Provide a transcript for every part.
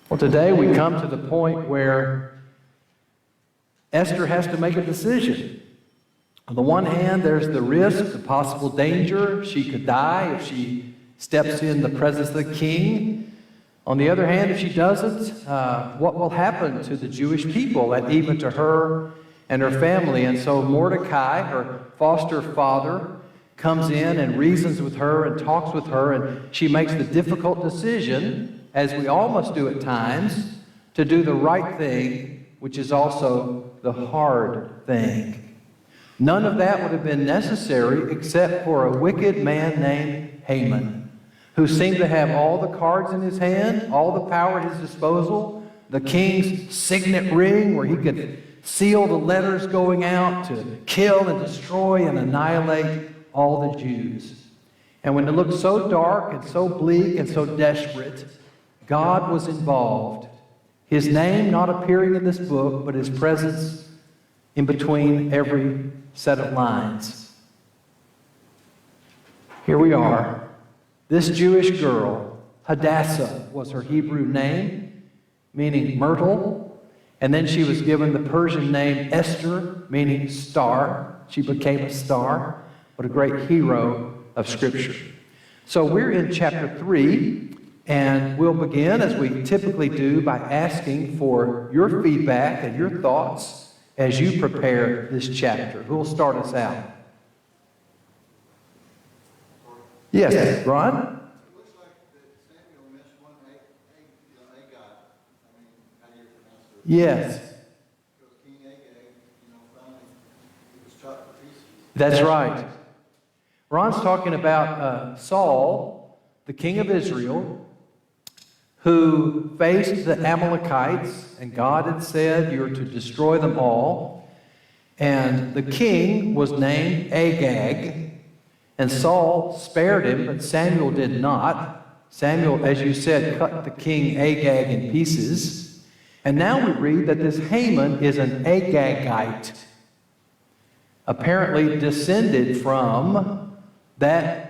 Well, today we come to the point where Esther has to make a decision. On the one hand, there's the risk, the possible danger. She could die if she steps in the presence of the king. On the other hand, if she doesn't, what will happen to the Jewish people and even to her and her family? And so Mordecai, her foster father, comes in and reasons with her and talks with her, and she makes the difficult decision, as we all must do at times, to do the right thing, which is also the hard thing. None of that would have been necessary except for a wicked man named Haman, who seemed to have all the cards in his hand, all the power at his disposal, the king's signet ring where he could seal the letters going out to kill and destroy and annihilate all the Jews. And when it looked so dark and so bleak and so desperate, God was involved. His name not appearing in this book, but his presence in between every set of lines. Here we are. This Jewish girl, Hadassah was her Hebrew name, meaning myrtle. And then she was given the Persian name Esther, meaning star. She became a star. What a great hero of Scripture. So we're in chapter 3. And we'll begin, as we typically do, by asking for your feedback and your thoughts as you prepare this chapter. Who will start us out? Yes, Ron? It looks like that Samuel missed one Agag. How do you pronounce it? Yes. Because King Agag, finally, he was chopped to pieces. That's right. Ron's talking about Saul, the king of Israel, who faced the Amalekites, and God had said, "You're to destroy them all." And the king was named Agag, and Saul spared him, but Samuel did not. Samuel, as you said, cut the king Agag in pieces. And now we read that this Haman is an Agagite, apparently descended from that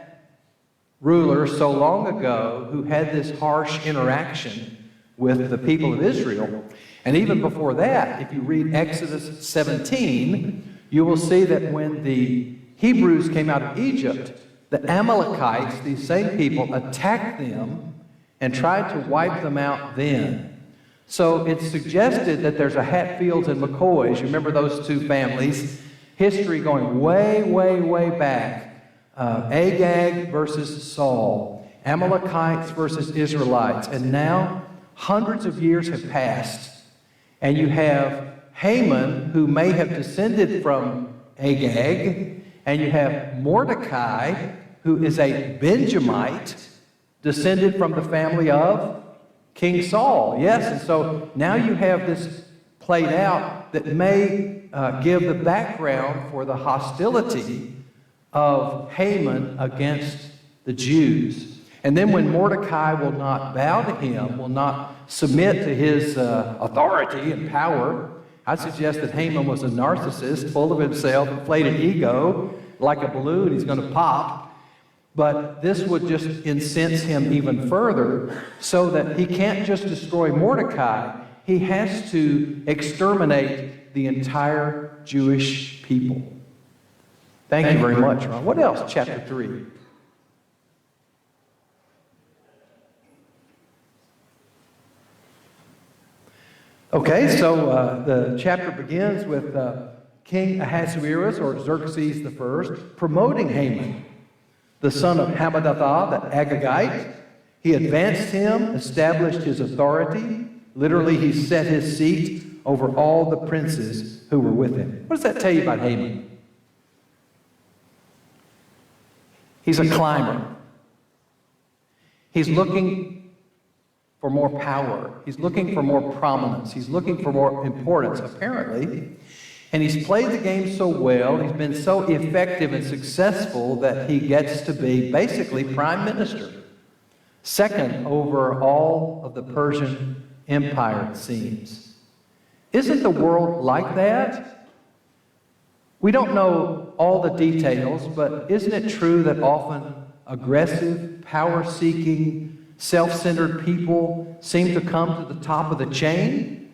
ruler so long ago who had this harsh interaction with the people of Israel. And even before that, if you read Exodus 17, you will see that when the Hebrews came out of Egypt, the Amalekites, these same people, attacked them and tried to wipe them out then. So it's suggested that there's a Hatfields and McCoys. You remember those two families? History going way, way, way back. Agag versus Saul, Amalekites versus Israelites. And now hundreds of years have passed, and you have Haman, who may have descended from Agag, and you have Mordecai, who is a Benjamite, descended from the family of King Saul. Yes, and so now you have this played out that may give the background for the hostility of Haman against the Jews. And then when Mordecai will not bow to him, will not submit to his authority and power, I suggest that Haman was a narcissist, full of himself, inflated ego, like a balloon, he's going to pop. But this would just incense him even further, so that he can't just destroy Mordecai, he has to exterminate the entire Jewish people. Thank you very much, Ron. What else? Chapter 3. Okay, so the chapter begins with King Ahasuerus, or Xerxes I, promoting Haman, the son of Hammedatha, the Agagite. He advanced him, established his authority. Literally, he set his seat over all the princes who were with him. What does that tell you about Haman? He's a climber. He's looking for more power. He's looking for more prominence. He's looking for more importance, apparently. And he's played the game so well, he's been so effective and successful that he gets to be basically prime minister, second over all of the Persian Empire, it seems. Isn't the world like that? We don't know all the details, but isn't it true that often aggressive, power-seeking, self-centered people seem to come to the top of the chain.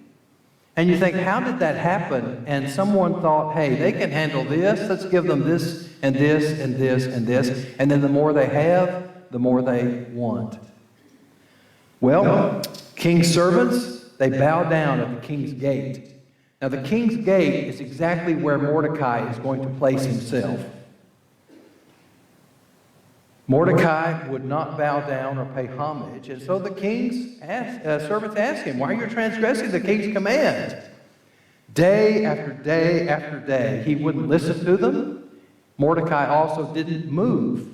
And you think, how did that happen? And someone thought, hey, they can handle this. Let's give them this and this and this and this. And then the more they have, the more they want. Well, king's servants, they bow down at the king's gate. Now, the king's gate is exactly where Mordecai is going to place himself. Mordecai would not bow down or pay homage, and so the king's servants asked him, why are you transgressing the king's command? Day after day after day, he wouldn't listen to them. Mordecai also didn't move.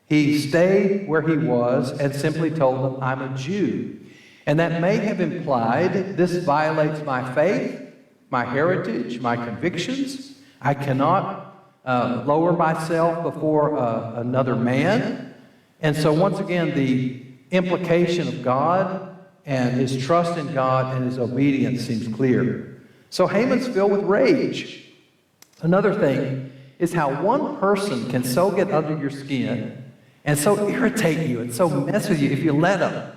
He stayed where he was and simply told them, I'm a Jew. And that may have implied, this violates my faith, my heritage, my convictions. I cannot lower myself before another man. And so once again, the implication of God and his trust in God and his obedience seems clear. So Haman's filled with rage. Another thing is how one person can so get under your skin and so irritate you and so mess with you if you let them,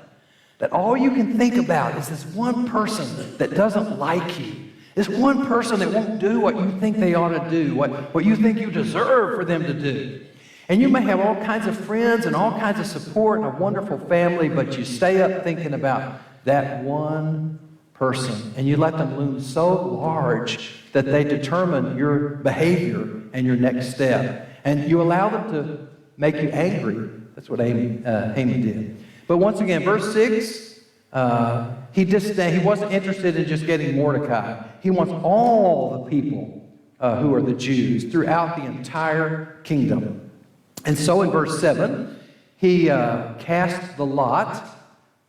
that all you can think about is this one person that doesn't like you. This one person that won't do what you think they ought to do, what you think you deserve for them to do. And you may have all kinds of friends and all kinds of support and a wonderful family, but you stay up thinking about that one person. And you let them loom so large that they determine your behavior and your next step. And you allow them to make you angry. That's what Haman did. But once again, verse 6, he wasn't interested in just getting Mordecai. He wants all the people who are the Jews throughout the entire kingdom. And so in verse 7, he cast the lot,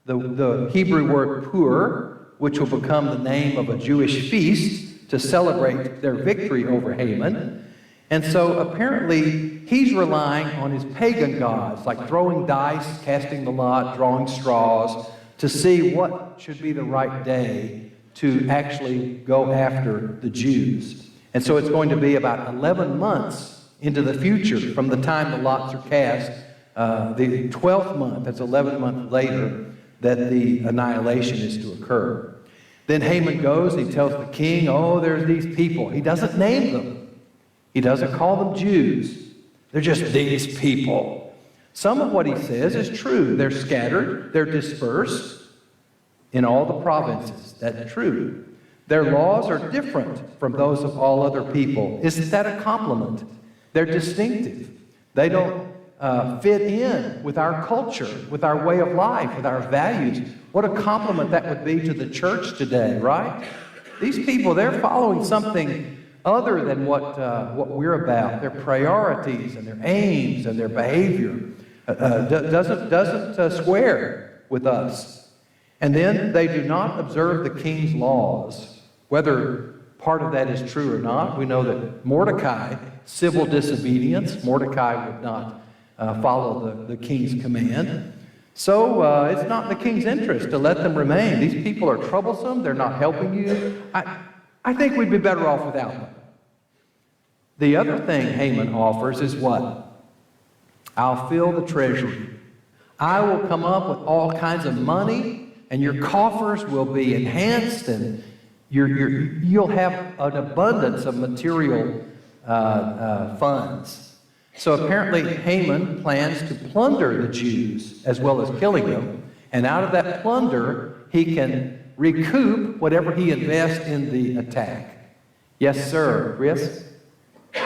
the Hebrew word pur, which will become the name of a Jewish feast to celebrate their victory over Haman. And so apparently he's relying on his pagan gods, like throwing dice, casting the lot, drawing straws, to see what should be the right day to actually go after the Jews. And so it's going to be about 11 months into the future from the time the lots are cast, the 12th month, that's 11 months later, that the annihilation is to occur. Then Haman goes and he tells the king, oh, there's these people. He doesn't name them. He doesn't call them Jews. They're just these people. Some of what he says is true. They're scattered. They're dispersed in all the provinces. That's true. Their laws are different from those of all other people. Isn't that a compliment? They're distinctive. They don't fit in with our culture, with our way of life, with our values. What a compliment that would be to the church today, right? These people, they're following something other than what we're about. Their priorities and their aims and their behavior doesn't square with us. And then they do not observe the king's laws. Whether part of that is true or not, we know that Mordecai, civil disobedience, Mordecai would not follow the king's command. So it's not in the king's interest to let them remain. These people are troublesome. They're not helping you. I think we'd be better off without them. The other thing Haman offers is what? I'll fill the treasury. I will come up with all kinds of money, and your coffers will be enhanced, and you'll have an abundance of material funds. So apparently Haman plans to plunder the Jews as well as killing them, and out of that plunder he can recoup whatever he invests in the attack. Yes, sir. Chris? There's a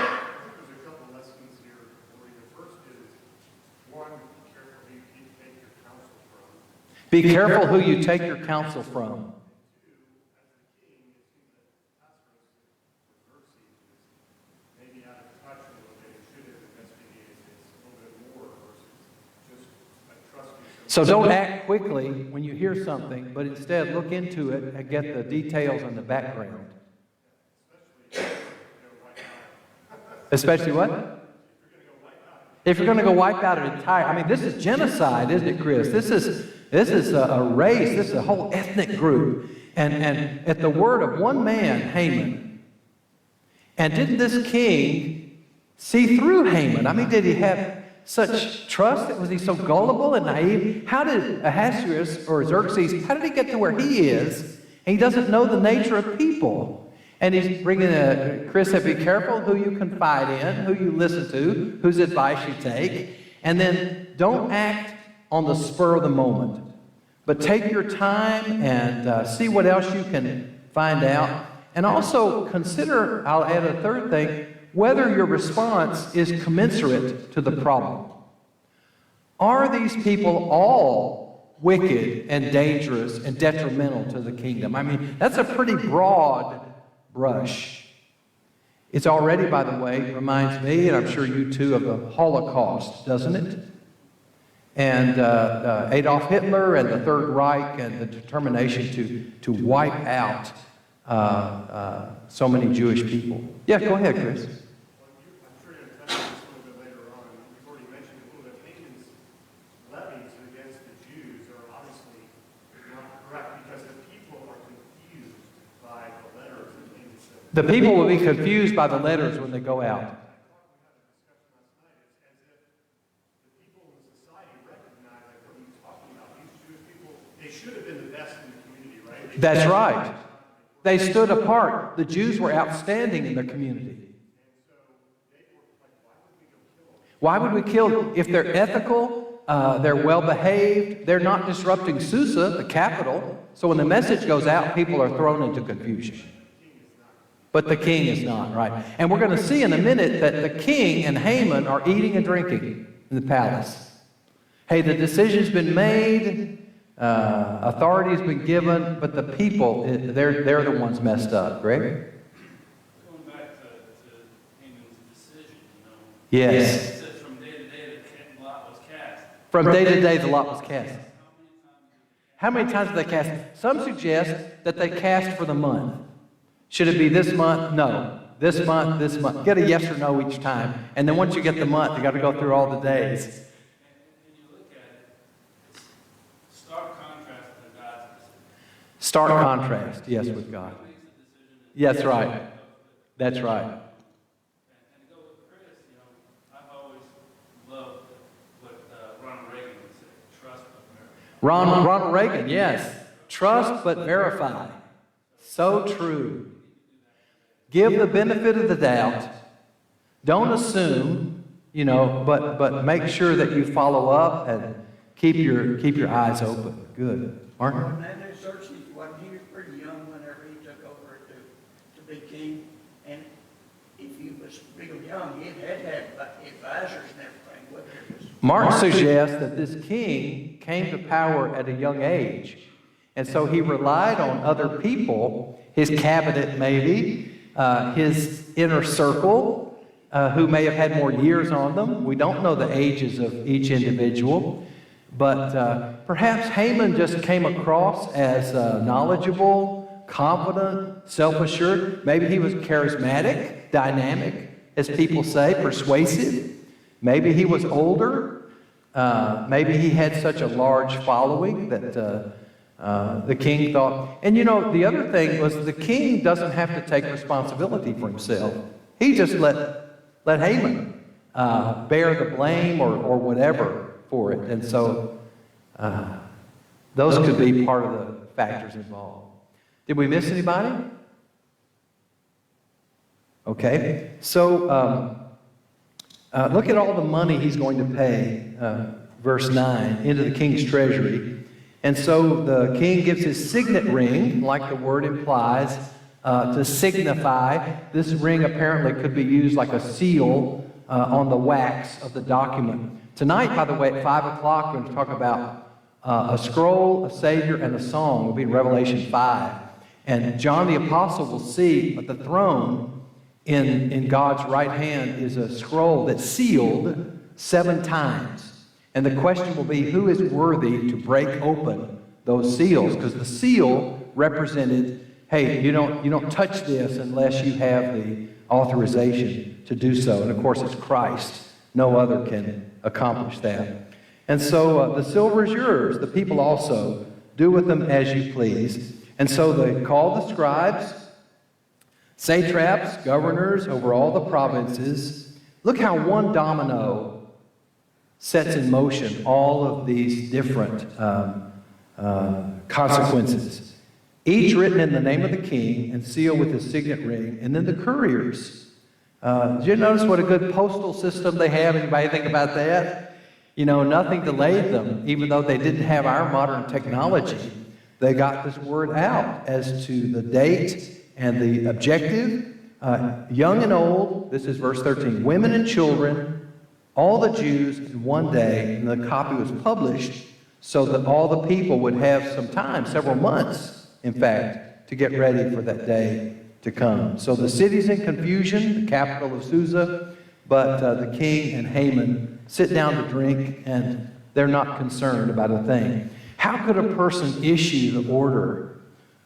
couple lessons here for you. The first is, one, be careful who you take your counsel from. Be careful who you take your counsel from. Two, as the king, it seems that Pastor mercy is maybe out of touch a little bit. It should have investigated this a little bit more versus just trusting. So don't act quickly when you hear something, but instead look into it and get the details on the background. Especially what? If you're going to go wipe out an entire, I mean, this is genocide, isn't it, Chris? This is a race. This is a whole ethnic group. And at the word of one man, Haman, and didn't this king see through Haman? I mean, did he have such trust? Was he so gullible and naive? How did Ahasuerus or Xerxes, how did he get to where he is? And he doesn't know the nature of people. And he's bringing Chris said, be careful who you confide in, who you listen to, whose advice you take. And then don't act on the spur of the moment. But take your time and see what else you can find out. And also consider, I'll add a third thing, whether your response is commensurate to the problem. Are these people all wicked and dangerous and detrimental to the kingdom? I mean, that's a pretty broad brush. It's already, by the way, reminds me, and I'm sure you too, of the Holocaust, doesn't it? And Adolf Hitler and the Third Reich and the determination to wipe out so many Jewish people. Yeah, go ahead, Chris. I'm sure you're going to touch on this a little bit later on. You've already mentioned a little bit. Haman's levies against the Jews are obviously not correct because the people are confused by the letters that Haman said. The people will be confused by the letters when they go out. That's right. They stood apart. The Jews were outstanding in their community. Why would we kill? If they're ethical, they're well-behaved, they're not disrupting Susa, the capital. So when the message goes out, people are thrown into confusion. But the king is not, right? And we're going to see in a minute that the king and Haman are eating and drinking in the palace. Hey, the decision's been made. Authority's been given, but the people, they're the ones messed up. Greg? Going back to Haman's decision, Yes. It says from day to day the lot was cast. From day to day the lot was cast. How many times did they cast? Some suggest that they cast for the month. Should it be this month? No. This month, this month. Get a yes or no each time. And then once you get the month, you got to go through all the days. Stark contrast, yes, with God. Yes, right. That's right. And to go with Chris, I've always loved what Ronald Reagan would say, trust but verify. Ronald Reagan, yes. Trust but verify. So true. Give the benefit of the doubt. Don't assume, but make sure that you follow up and keep your eyes open. Good. Martin? He was pretty young whenever he took over to be king, and if he was real young, he had to have advisors and everything with him. Mark suggests that this king came to power at a young age, and so he relied on other people, his cabinet maybe, his inner circle, who may have had more years on them. We don't know the ages of each individual. But perhaps Haman just came across as knowledgeable, confident, self-assured. Maybe he was charismatic, dynamic, as people say, persuasive. Maybe he was older. Maybe he had such a large following that the king thought. And the other thing was the king doesn't have to take responsibility for himself. He just let Haman bear the blame or whatever for it. And so those could be part of the factors involved. Did we miss anybody? Okay. So look at all the money he's going to pay, verse 9, into the king's treasury. And so the king gives his signet ring, like the word implies, to signify. This ring apparently could be used like a seal on the wax of the document. Tonight, by the way, at 5 o'clock, we're going to talk about a scroll, a Savior, and a song. We'll be in Revelation 5. And John the Apostle will see at the throne in God's right hand is a scroll that's sealed 7 times. And the question will be, who is worthy to break open those seals? Because the seal represented, hey, you don't touch this unless you have the authorization to do so. And of course, it's Christ. No other can accomplish that. And so the silver is yours. The people also do with them as you please. And so they call the scribes, satraps, governors over all the provinces. Look how one domino sets in motion all of these different consequences, each written in the name of the king and sealed with his signet ring, and then the couriers. Did you notice what a good postal system they have? Anybody think about that? You know, nothing delayed them, even though they didn't have our modern technology. They got this word out as to the date and the objective. Young and old, this is verse 13, women and children, all the Jews in one day, and the copy was published so that all the people would have some time, several months, in fact, to get ready for that day to come. So the city's in confusion, the capital of Susa, but the king and Haman sit down to drink, and they're not concerned about a thing. How could a person issue the order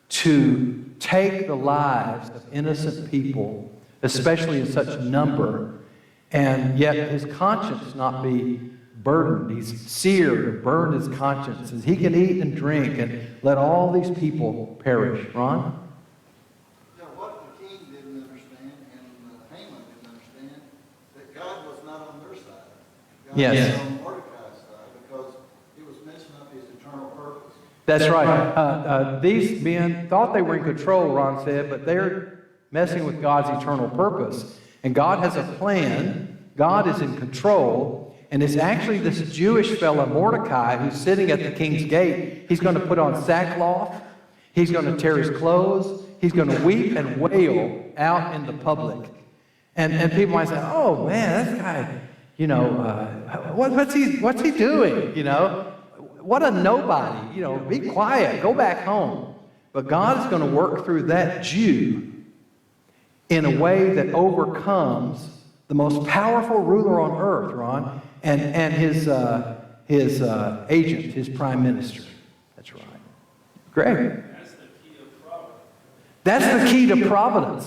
to take the lives of innocent people, especially in such number, and yet his conscience not be burdened? He's seared or burned his conscience, and he can eat and drink and let all these people perish. Ron? Yeah, what the king didn't understand and Haman didn't understand, that God was not on their side. God Yes. was on Mordecai's side, because he was messing up his eternal purpose. That's right. These men thought they were in control, Ron said, but they're messing with God's eternal purpose. And God has a plan. God is in control. And it's actually this Jewish fellow, Mordecai, who's sitting at the king's gate. He's going to put on sackcloth. He's going to tear his clothes. He's going to weep and wail out in the public. And people might say, oh, man, that guy, you know, what's he doing, you know? What a nobody, you know, be quiet, go back home. But God is going to work through that Jew in a way that overcomes the most powerful ruler on earth, Ron, and his agent, his prime minister. That's right. Greg? That's the key of providence. That's the key to providence.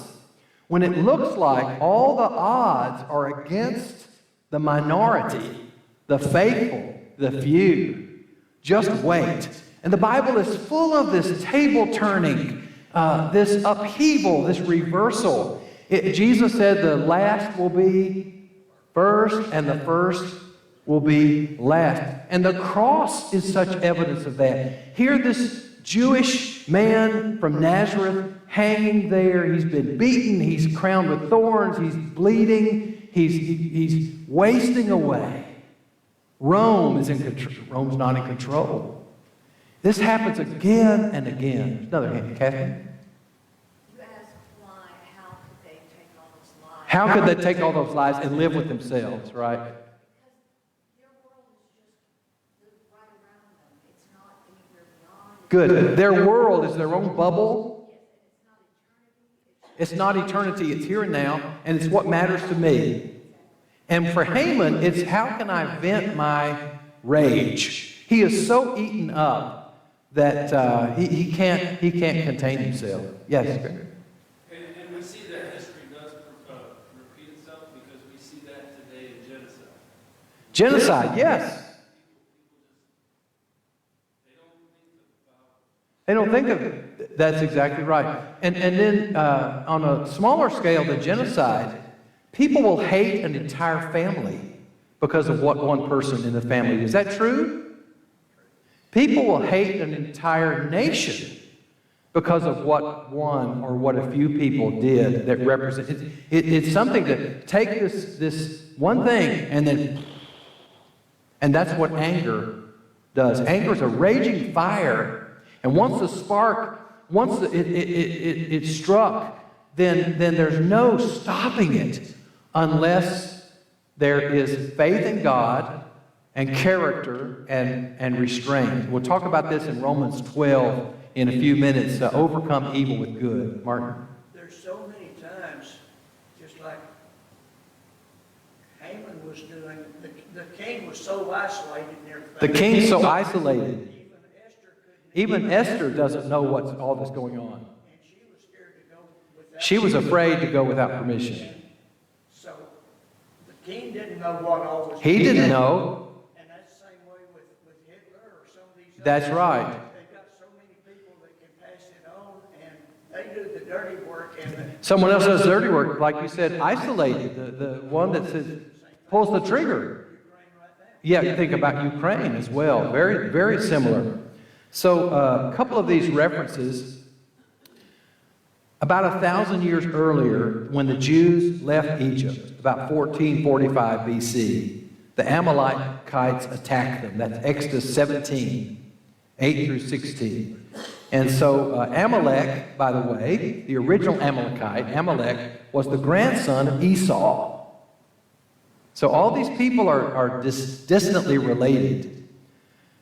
When it looks like all the odds are against the minority, the faithful, the few, just wait. And the Bible is full of this table turning, this upheaval, this reversal. Jesus said the last will be first and the first will be last. And the cross is such evidence of that. Here this Jewish man from Nazareth hanging there. He's been beaten. He's crowned with thorns. He's bleeding. He's wasting away. Rome is in control. Rome's not in control. This happens again and again. Another hand, Kathy. You ask why, how could they take all those lives? How could they take all those lives and live with themselves, right? Because their world is just right around them. It's not anywhere beyond. Good. Their world is their own bubble. It's not eternity. It's here and now, and it's what matters to me. And for Haman, it's how can I vent my rage? He is so eaten up that he can't contain himself. Yes, Greg. And we see that history does repeat itself because we see that today in genocide. Genocide, yes. They don't think of it. That's exactly right. And then on a smaller scale than genocide, people will hate an entire family because of what one person in the family did. Is that true? People will hate an entire nation because of what one or what a few people did that represent. It's something to take this one thing and that's what anger does. Anger is a raging fire, and once the spark, it struck, then there's no stopping it. Unless there is faith in God and character and restraint. We'll talk about this in Romans 12 in a few minutes. Overcome evil with good. Martin? There's so many times, just like Haman was doing, the king was so isolated and everything. The king's so isolated. Even Esther couldn't. Even Esther doesn't know what's all this going on. And she was scared to go without. She was afraid to go without permission. So the king didn't know what all was. He didn't know. And that's the same way with Hitler or some of these. That's others. right. They've got so many people that can pass it on, and they do the dirty work. And Someone else does dirty work, like you said, isolated. The one that says, pulls the trigger. Yeah, you think about Ukraine as well. Very, very similar. So a couple of these references. About 1,000 years earlier, when the Jews left Egypt, about 1445 BC, the Amalekites attacked them. That's Exodus 17, 8 through 16. And so Amalek, by the way, the original Amalekite, Amalek, was the grandson of Esau. So all these people are distantly related.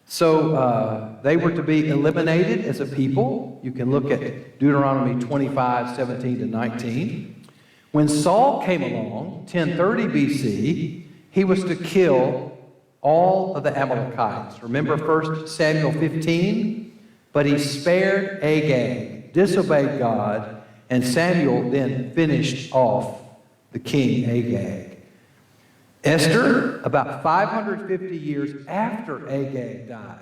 So they were to be eliminated as a people. You can look at Deuteronomy 25, 17 to 19. When Saul came along, 1030 BC, he was to kill all of the Amalekites. Remember 1 Samuel 15? But he spared Agag, disobeyed God, and Samuel then finished off the king Agag. Esther, about 550 years after Agag died.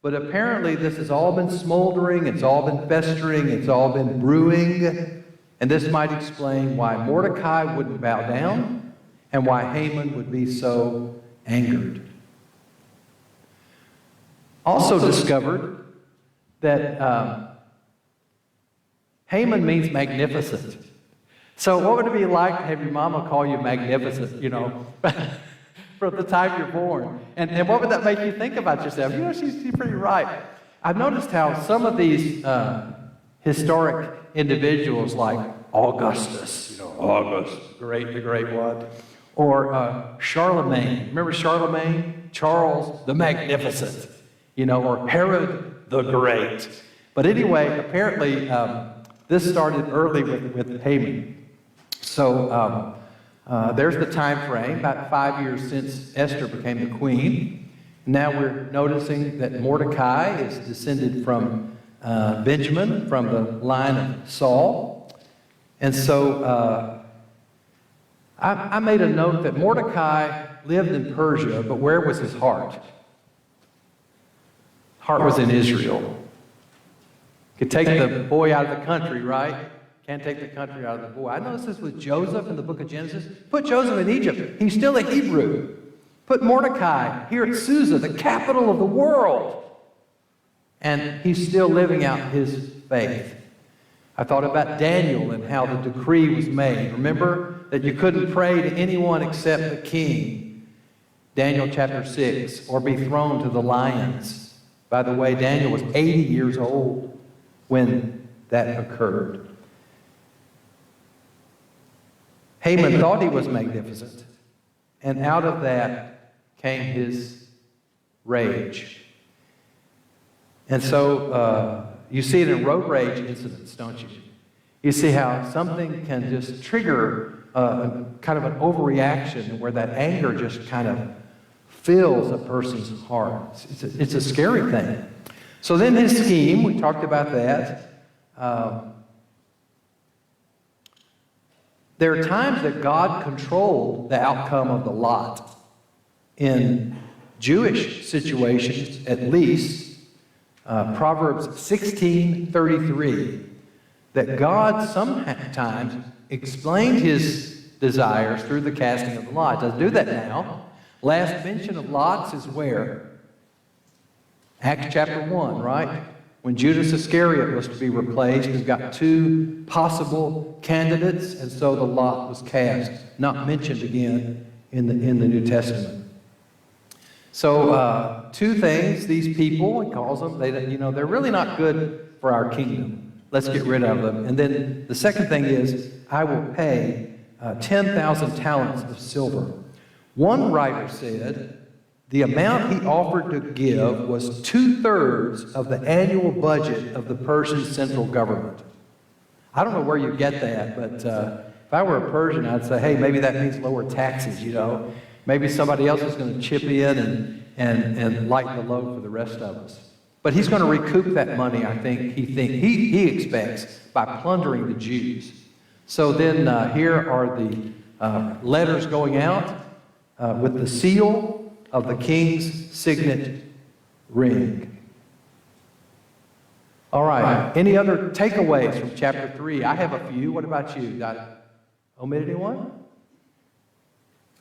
But apparently this has all been smoldering, it's all been festering, it's all been brewing. And this might explain why Mordecai wouldn't bow down and why Haman would be so angered. Also discovered that Haman means magnificent. So what would it be like to have your mama call you magnificent, you know, from the time you're born? And what would that make you think about yourself? You know, she's pretty right. I've noticed how some of these historic individuals like Augustus, you know, August, the great one, or Charlemagne. Remember Charlemagne? Charles the Magnificent, you know, or Herod the Great. But anyway, apparently this started early with Haman. So there's the time frame, about 5 years since Esther became the queen. Now we're noticing that Mordecai is descended from Benjamin, from the line of Saul. And so I made a note that Mordecai lived in Persia, but where was his heart? Heart was in Israel. Could take the boy out of the country, right? Can't take the country out of the boy. I noticed this with Joseph in the book of Genesis. Put Joseph in Egypt. He's still a Hebrew. Put Mordecai here at Susa, the capital of the world. And he's still living out his faith. I thought about Daniel and how the decree was made. Remember that you couldn't pray to anyone except the king. Daniel chapter 6, or be thrown to the lions. By the way, Daniel was 80 years old when that occurred. Haman thought he was magnificent, and out of that came his rage. And so you see it in road rage incidents, don't you? You see how something can just trigger kind of an overreaction where that anger just kind of fills a person's heart. It's a scary thing. So then his scheme, we talked about that. There are times that God controlled the outcome of the lot. In Jewish situations, at least, Proverbs 16:33, that God sometimes explained his desires through the casting of the lot. It doesn't do that now. Last mention of lots is where? Acts chapter 1, right? When Judas Iscariot was to be replaced, we've got two possible candidates, and so the lot was cast. Not mentioned again in the New Testament. So two things, these people, he calls them, they're really not good for our kingdom. Let's get rid of them. And then the second thing is, I will pay 10,000 talents of silver. One writer said, the amount he offered to give was 2/3 of the annual budget of the Persian central government. I don't know where you get that, but if I were a Persian, I'd say, hey, maybe that means lower taxes, you know. Maybe somebody else is going to chip in and lighten the load for the rest of us. But he's going to recoup that money, I think, he expects, by plundering the Jews. So then here are the letters going out with the seal of the king's signet ring. All right. Any other takeaways from chapter 3? I have a few. What about you? Did I omit anyone?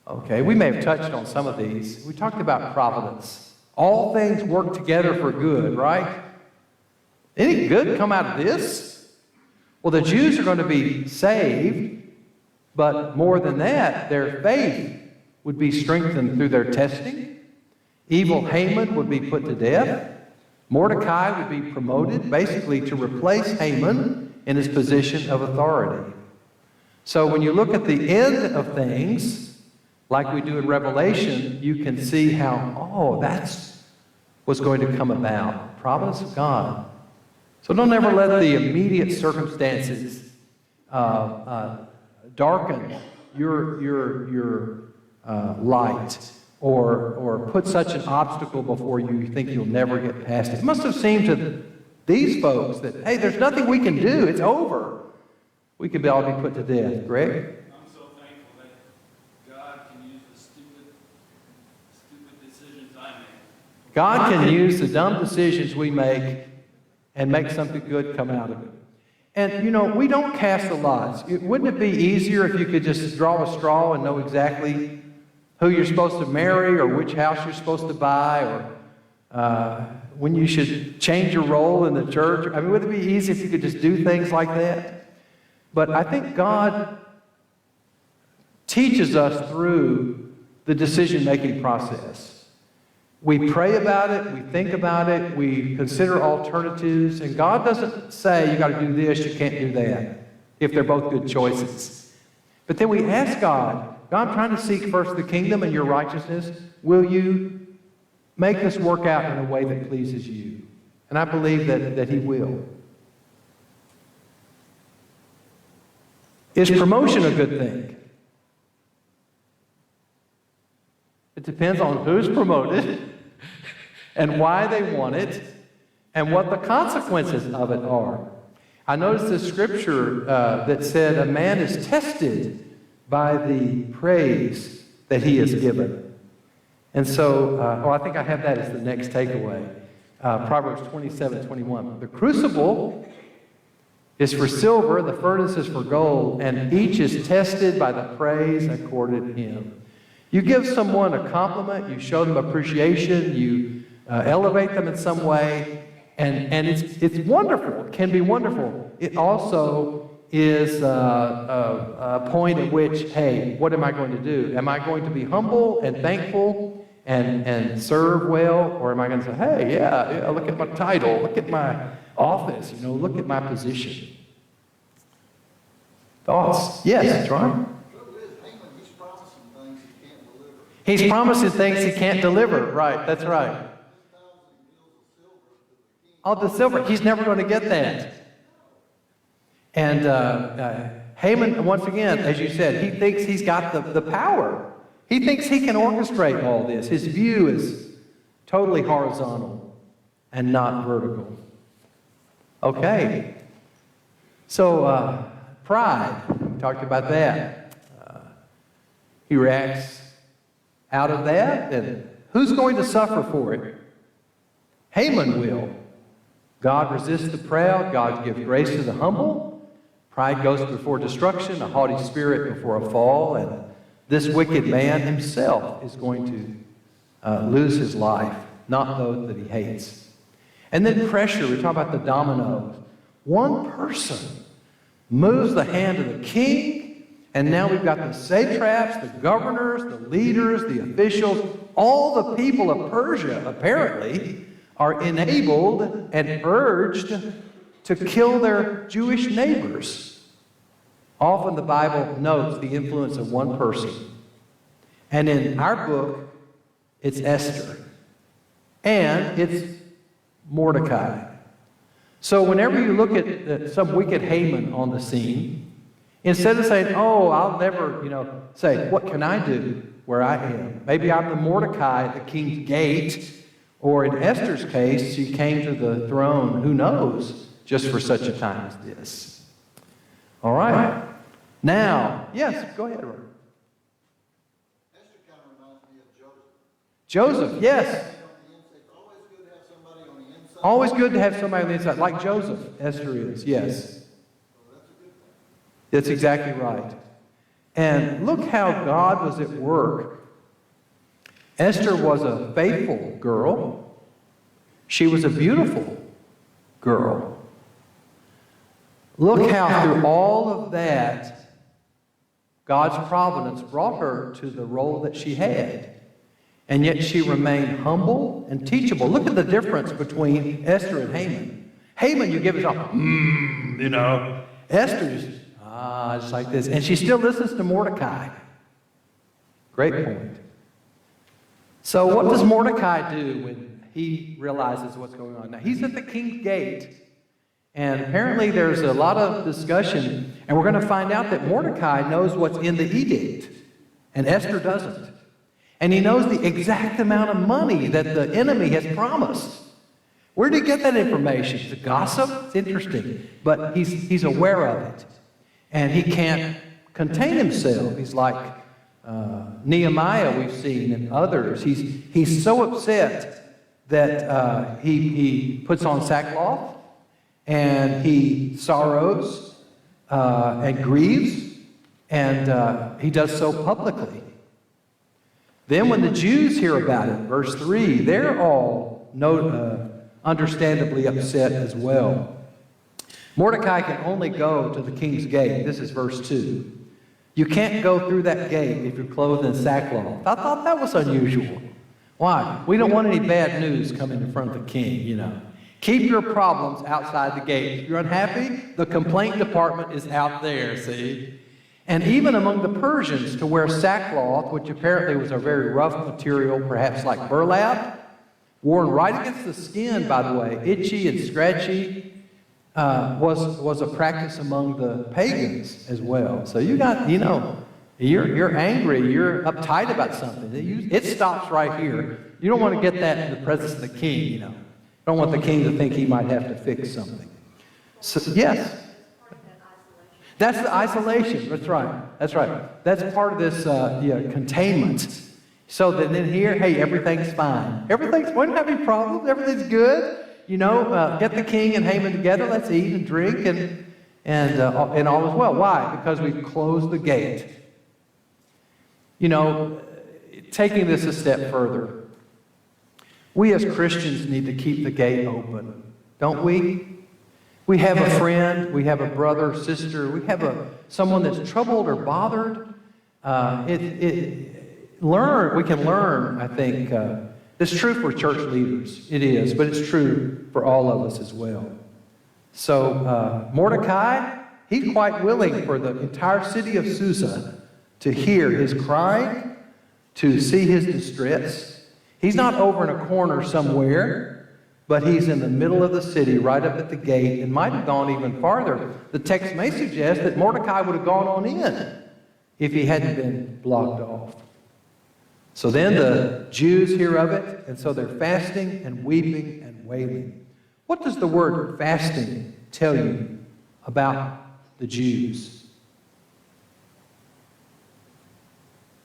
Okay, we may have touched on some of these. We talked about providence. All things work together for good, right? Any good come out of this? Well, the Jews are going to be saved, but more than that, their faith would be strengthened through their testing. Evil Haman would be put to death. Mordecai would be promoted, basically to replace Haman in his position of authority. So when you look at the end of things, like we do in Revelation, you can see how, oh, that's what's going to come about. Providence of God. So don't ever let the immediate circumstances darken your light or put such an obstacle before you, you think you'll never get past it. It must have seemed to these folks that, hey, there's nothing we can do. It's over. We could all be put to death. Greg? I'm so thankful that God can use the stupid decisions I make. God can use the dumb decisions we make and make something good come out of it. And, you know, we don't cast the lots. Wouldn't it be easier if you could just draw a straw and know exactly who you're supposed to marry or which house you're supposed to buy or when you should change your role in the church? I mean, would it be easy if you could just do things like that? But I think God teaches us through the decision-making process. We pray about it, we think about it, we consider alternatives, and God doesn't say, you got to do this, you can't do that, if they're both good choices. But then we ask God, I'm trying to seek first the kingdom and your righteousness. Will you make this work out in a way that pleases you? And I believe that He will. Is promotion a good thing? It depends on who's promoted and why they want it and what the consequences of it are. I noticed this scripture that said a man is tested by the praise that he is given. And so, I think I have that as the next takeaway. Proverbs 27:21. The crucible is for silver, the furnace is for gold, and each is tested by the praise accorded him. You give someone a compliment, you show them appreciation, you elevate them in some way, and it's wonderful. It can be wonderful. It also is a point at which, hey, what am I going to do? Am I going to be humble and thankful and serve well, or am I going to say, hey, yeah, look at my title, look at my office, look at my position? Thoughts? Yes, Ron? He's promising things he can't deliver. He's promising things he can't deliver. Right, that's right. Oh, the silver. He's never going to get that. And Haman, once again, as you said, he thinks he's got the power. He thinks he can orchestrate all this. His view is totally horizontal and not vertical. Okay. So, pride. We talked about that. He reacts out of that. And who's going to suffer for it? Haman will. God resists the proud. God gives grace to the humble. Pride goes before destruction, a haughty spirit before a fall, and this wicked man himself is going to lose his life, not those that he hates. And then pressure, we talk about the dominoes. One person moves the hand of the king, and now we've got the satraps, the governors, the leaders, the officials, all the people of Persia, apparently, are enabled and urged to kill their Jewish neighbors. Often the Bible notes the influence of one person. And in our book, it's Esther. And it's Mordecai. So whenever you look at some wicked Haman on the scene, instead of saying, oh, I'll never, say, what can I do where I am? Maybe I'm the Mordecai at the king's gate, or in Esther's case, she came to the throne, who knows, just for such a time as this. All right. Now, yes, go ahead, Robert. Esther kind of reminds me of Joseph. Joseph, yes. It's always good to have somebody on the inside. Always good to have somebody on the inside, like Joseph, Esther is, yes. So that's a good thing. That's exactly right. And look how God was at work. Esther was a faithful girl. She was a beautiful girl. Look how through all of that, God's providence brought her to the role that she had. And yet she remained humble and teachable. Look at the difference between Esther and Haman. Haman, you give it up, you know. Esther just like this. And she still listens to Mordecai. Great point. So what does Mordecai do when he realizes what's going on? Now, he's at the king's gate. And apparently there's a lot of discussion. And we're going to find out that Mordecai knows what's in the edict. And Esther doesn't. And he knows the exact amount of money that the enemy has promised. Where did he get that information? Is it gossip? It's interesting. But he's aware of it. And he can't contain himself. He's like Nehemiah we've seen and others. He's so upset that he puts on sackcloth and he sorrows and grieves, and he does so publicly. Then when the Jews hear about it, verse 3, they're all understandably upset as well. Mordecai can only go to the king's gate. This is verse 2. You can't go through that gate if you're clothed in sackcloth. I thought that was unusual. Why? We don't want any bad news coming in front of the king, you know. Keep your problems outside the gate. If you're unhappy, the complaint department is out there, see? And even among the Persians, to wear sackcloth, which apparently was a very rough material, perhaps like burlap, worn right against the skin, by the way, itchy and scratchy, was a practice among the pagans as well. So you got, you know, you're angry, you're uptight about something. It stops right here. You don't want to get that in the presence of the king, you know. You don't want the king to think he might have to fix something. So, yes. That's the isolation. That's right. That's right. That's part of this containment. So that in here, hey, everything's fine. We don't have any problems. Everything's good. You know, get the king and Haman together. Let's eat and drink and all is well. Why? Because we've closed the gate. You know, taking this a step further, we as Christians need to keep the gate open, don't we? We have a friend, we have a brother, sister, we have someone that's troubled or bothered. We can learn, I think. It's true for church leaders. It is, but it's true for all of us as well. So Mordecai, he's quite willing for the entire city of Susa to hear his crying, to see his distress. He's not over in a corner somewhere, but he's in the middle of the city, right up at the gate, and might have gone even farther. The text may suggest that Mordecai would have gone on in if he hadn't been blocked off. So then the Jews hear of it, and so they're fasting and weeping and wailing. What does the word fasting tell you about the Jews?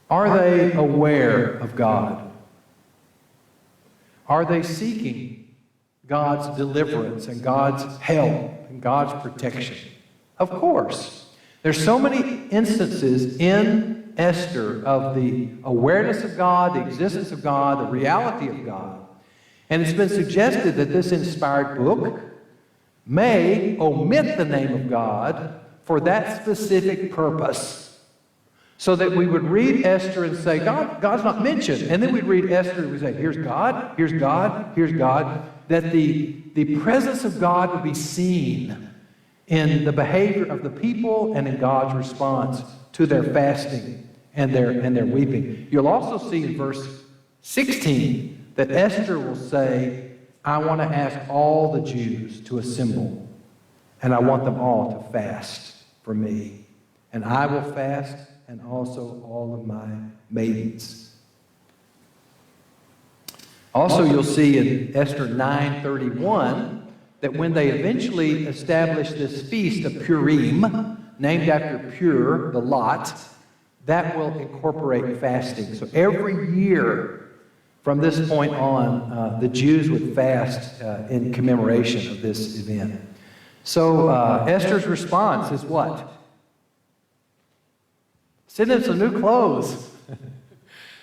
Are they aware of God? Are they seeking God's deliverance and God's help and God's protection? Of course. There's so many instances in Esther of the awareness of God, the existence of God, the reality of God. And it's been suggested that this inspired book may omit the name of God for that specific purpose. So that we would read Esther and say, God's not mentioned. And then we'd read Esther and we'd say, here's God, here's God, here's God. That the presence of God would be seen in the behavior of the people and in God's response to their fasting and their weeping. You'll also see in verse 16 that Esther will say, I want to ask all the Jews to assemble, and I want them all to fast for me. And I will fast, and also all of my maidens. Also, you'll see in Esther 9:31 that when they eventually established this feast of Purim, named after Pur, the lot, that will incorporate fasting. So every year from this point on, the Jews would fast in commemoration of this event. So Esther's response is what? Send him some new clothes.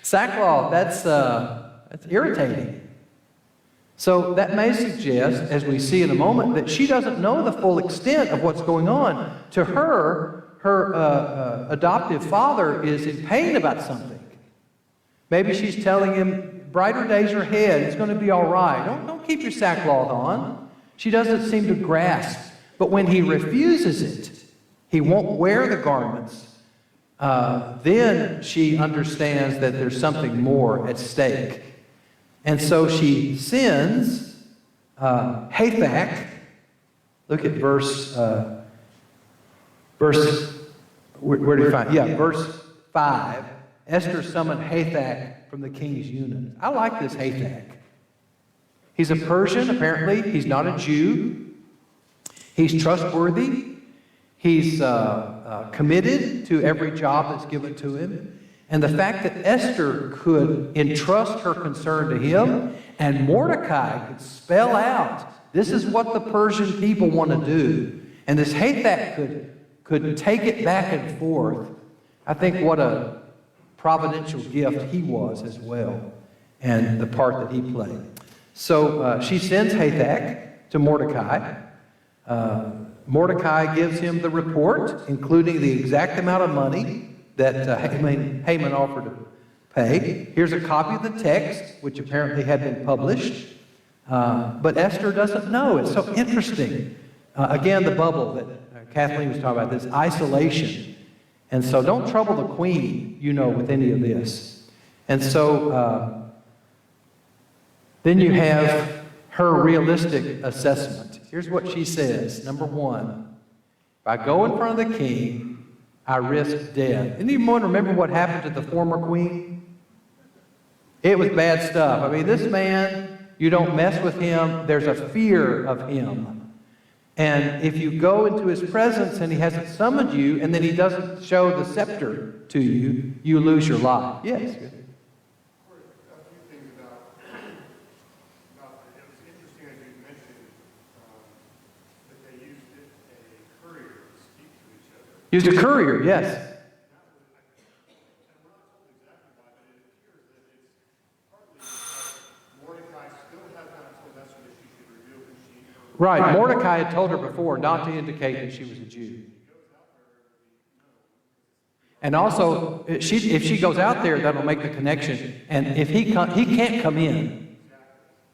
Sackcloth, that's irritating. So that may suggest, as we see in a moment, that she doesn't know the full extent of what's going on. To her, her adoptive father is in pain about something. Maybe she's telling him, brighter days are ahead, it's going to be all right. Don't keep your sackcloth on. She doesn't seem to grasp. But when he refuses it, he won't wear the garments, then she understands that there's something more at stake. And so she sends Hathach. Look at verse where do you find? Yeah, verse 5. Esther summoned Hathach from the king's eunuchs. I like this Hathach. He's a Persian, apparently. He's not a Jew. He's trustworthy. He's committed to every job that's given to him. And the fact that Esther could entrust her concern to him and Mordecai could spell out, this is what the Persian people want to do. And this Hathach could take it back and forth. I think what a providential gift he was as well, and the part that he played. So she sends Hathach to Mordecai. Mordecai gives him the report, including the exact amount of money that Haman offered to pay. Here's a copy of the text, which apparently had been published. But Esther doesn't know. It's so interesting. Again, the bubble that Kathleen was talking about, this isolation. And so don't trouble the queen, with any of this. And so then you have her realistic assessment. Here's what she says. Number one, if I go in front of the king, I risk death. Anyone remember what happened to the former queen? It was bad stuff. I mean, this man, you don't mess with him. There's a fear of him. And if you go into his presence and he hasn't summoned you, and then he doesn't show the scepter to you, you lose your life. Yes. A few things about it was interesting as you mentioned that they used a courier to speak to each other. Used a courier, yes. Right, Mordecai had told her before not to indicate that she was a Jew. And also, if she goes out there, that'll make the connection. And if he can't come in.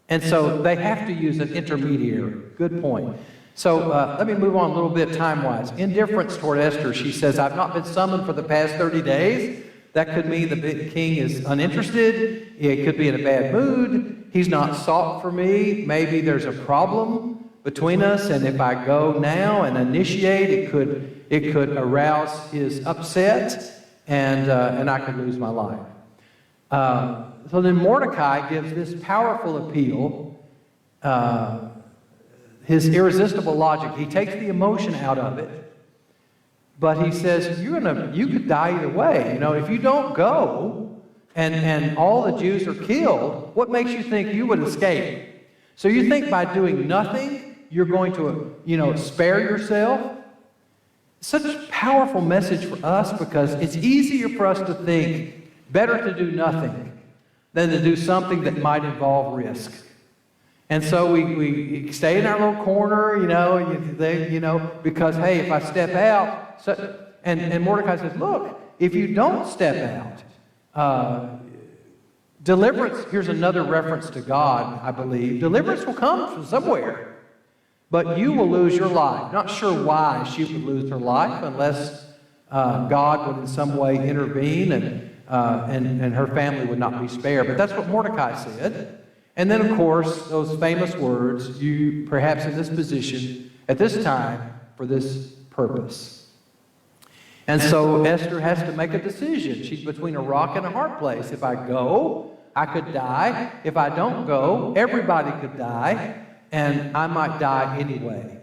And so they have to use an intermediary. Good point. So let me move on a little bit time-wise. Indifference toward Esther. She says, I've not been summoned for the past 30 days. That could mean the king is uninterested. He could be in a bad mood. He's not sought for me. Maybe there's a problem between us, and if I go now and initiate, it could arouse his upset, and I could lose my life. So then Mordecai gives this powerful appeal, his irresistible logic. He takes the emotion out of it, but he says, you could die either way. If you don't go and all the Jews are killed, what makes you think you would escape? So you think by doing nothing, you're going to, spare yourself? Such a powerful message for us, because it's easier for us to think better to do nothing than to do something that might involve risk. And so we stay in our little corner, because, hey, if I step out, and Mordecai says, look, if you don't step out, deliverance, here's another reference to God, I believe. Deliverance will come from somewhere. But you will lose your life. Not sure why she would lose her life unless God would in some way intervene and her family would not be spared. But that's what Mordecai said. And then, of course, those famous words, you perhaps in this position, at this time, for this purpose. And so Esther has to make a decision. She's between a rock and a hard place. If I go, I could die. If I don't go, everybody could die. And I might die anyway.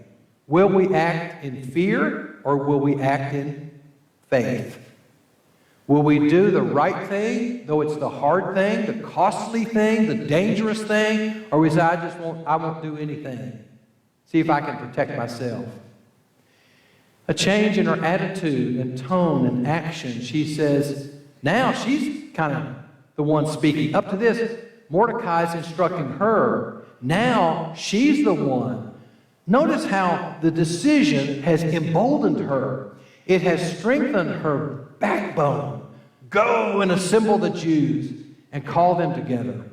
Will we act in fear, or will we act in faith? Will we do the right thing, though it's the hard thing, the costly thing, the dangerous thing, or will we say, I won't do anything. See if I can protect myself. a change in her attitude and tone and action. She says, now she's kind of the one speaking. Up to this, Mordecai's instructing her. Now she's the one. Notice how the decision has emboldened her. It has strengthened her backbone. Go and assemble the Jews and call them together.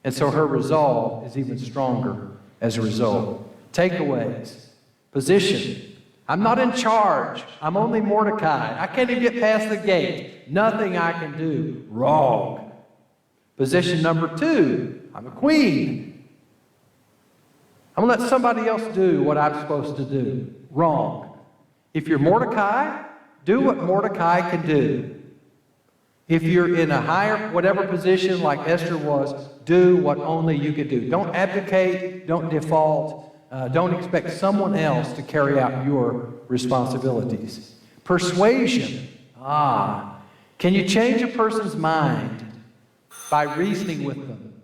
And so her resolve is even stronger as a result. Takeaways. Position. I'm not in charge. I'm only Mordecai. I can't even get past the gate. Nothing I can do. Wrong. Position number 2. I'm a queen. I'm going to let somebody else do what I'm supposed to do. Wrong. If you're Mordecai, do what Mordecai can do. If you're in a higher, whatever position like Esther was, do what only you can do. Don't abdicate. Don't default. Don't expect someone else to carry out your responsibilities. Persuasion. Can you change a person's mind by reasoning with them?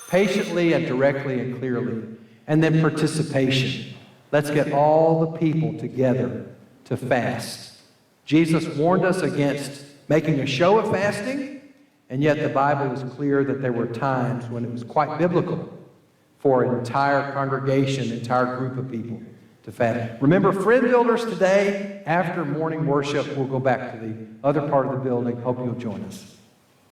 Patiently and directly and clearly. And then participation. Let's get all the people together to fast. Jesus warned us against making a show of fasting, and yet the Bible is clear that there were times when it was quite biblical for an entire congregation, entire group of people to fast. Remember, friend builders today, after morning worship, we'll go back to the other part of the building. Hope you'll join us.